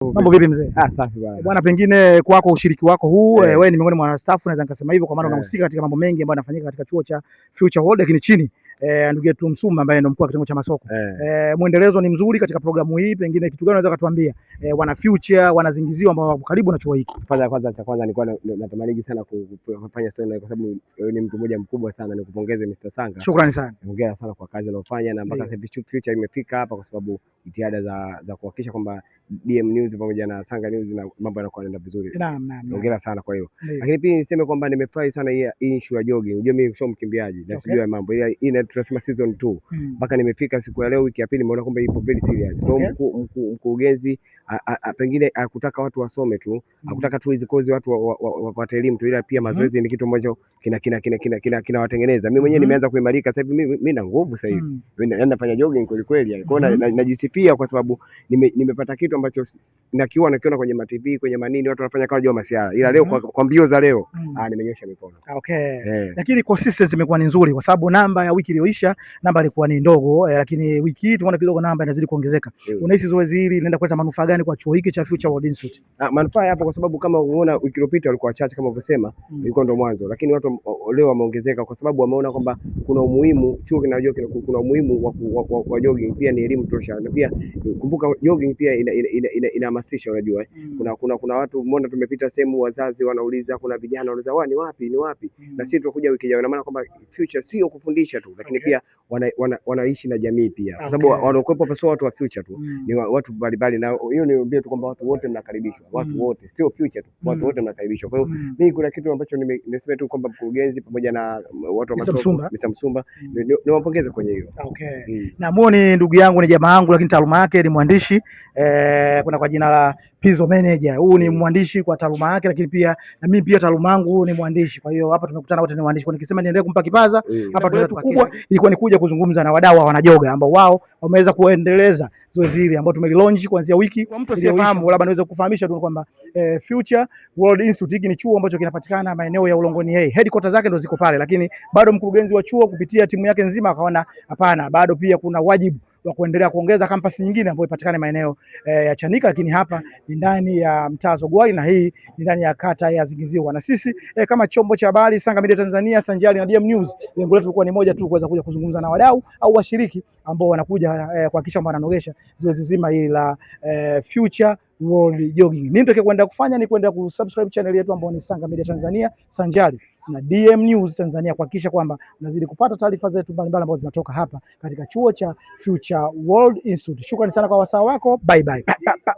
Mambo vipi mzee? Safi bwana. Bwana, pengine kwako ushiriki wako huu wewe ni miongoni mwa staff, naweza nikasema hivyo kwa maana unahusika katika mambo mengi ambayo yanafanyika katika chuo cha Future World, lakini chini ndugu yetu Msuma ambaye ndio mkuu wa kitengo cha masoko. Mwendelezo ni mzuri katika programu hii, pengine kitu gani unaweza kutuambia wana Future wanazingiziwa ambao wako karibu na chuo hiki? Kwanza nilikuwa natamani sana kufanya story kwa sababu wewe ni mtu mmoja mkubwa sana, nikupongeze Mr. Sanga. Shukrani sana. Hongera sana kwa kazi unayofanya na mpaka sasa hivi Future imefika hapa kwa sababu jitihada za kuhakikisha kwamba DM News pamoja na Sanga News na mambo yanakuwa yanaenda vizuri. Naam. Hongera sana kwa hiyo. Lakini pia niseme kwamba nimefurahi sana hii issue ya jogging. Unajua mimi sio mkimbiaji na sijui mambo. Hii tunasema season 2. Mpaka nimefika siku ya leo wiki ya pili nimeona kwamba ipo very serious. Kwa mkurugenzi pengine akutaka watu wasome tu, akutaka tu hizo kozi watu wapate elimu tu, ila pia mazoezi ni kitu ambacho kinawatengeneza. Mimi mwenyewe nimeanza kuimarika sasa hivi, mimi na nguvu sasa hivi. Mimi nafanya jogging kweli. Kwa hiyo najisifia kwa sababu nimepata kitu ambacho nakiona kwenye TV, kwenye manini watu wanafanya kama masiara. Ila leo kwa mbio za leo nimenyosha mikono. Lakini consistency imekuwa ni nzuri kwa sababu namba ya wiki iliyoisha namba ilikuwa ni ndogo, lakini wiki hii tunaona kidogo namba inazidi kuongezeka. Unahisi zoezi hili linaenda kuleta manufaa gani kwa chuo hiki cha Future World Institute? Manufaa hapo kwa sababu kama unaona wiki iliyopita walikuwa wachache kama ulivyosema, ilikuwa ndo mwanzo, lakini watu leo wameongezeka kwa sababu wameona kwamba kuna umuhimu, chuo kinajua kuna umuhimu wa jogging, pia ni elimu tosha, na pia kumbuka jogging pia inahamasisha. Unajua kuna watu mbona tumepita sehemu wazazi wanauliza, kuna vijana wanauliza ni wapi na sisi tutakuja wiki ijayo. Ina maana kwamba Future sio kufundisha tu, lakini pia wanaishi na jamii pia, kwa sababu wanaokuwepo hapa sio watu wa Future tu, ni watu mbalimbali, na hiyo niambie tu kwamba watu wote mnakaribishwa, watu wote, sio Future tu, watu wote mnakaribishwa. Kwa hiyo mimi kuna kitu ambacho nimesema tu kwamba mkurugenzi pamoja na watu wa masoko Mr. Msumba niwapongeze kwenye hiyo. Na muone ndugu yangu, ni jamaa yangu, lakini taaluma yake ni mwandishi kuna kwa jina la Pizzo Manager. Huyu ni mwandishi kwa taaluma yake, lakini pia na mimi pia taaluma yangu ni mwandishi. Kwa hiyo hapa tumekutana wote ni waandishi. Kwa nikisema niendelee kumpa kipaza hapa tunaweza kubwa, ilikuwa ni kuja kuzungumza na wadau wa wanajoga ambao wao wameweza kuendeleza zoezi hili ambao tumelilaunch kuanzia wiki. Kwa mtu asiyefahamu, labda naweza kufahamisha tu kwamba Future World Institute hiki ni chuo ambacho kinapatikana maeneo ya Ulongoni. Headquarters zake ndio ziko pale, lakini bado mkurugenzi wa chuo kupitia timu yake nzima akaona hapana, bado pia kuna wajibu wa kuendelea kuongeza kampasi nyingine ambayo ipatikane maeneo ya Chanika, lakini hapa ni ndani ya mtaa Zogwai na hii ni ndani ya kata ya Zingiziwa. Na sisi kama chombo cha habari Sanga Media Tanzania sanjari na DM News, lengo letu lilikuwa ni moja tu, kuweza kuja kuzungumza na wadau au washiriki ambao wanakuja kuhakikisha kwamba wananogesha zoezi zima hili la Future World Jogging. Nini ndio kwenda kufanya ni kwenda kusubscribe channel yetu ambayo ni Sanga Media Tanzania sanjari na DM News Tanzania, kuhakikisha kwamba unazidi kupata taarifa zetu mbalimbali ambazo zinatoka hapa katika chuo cha Future World Institute. Shukrani sana kwa wasaa wako. Bye bye.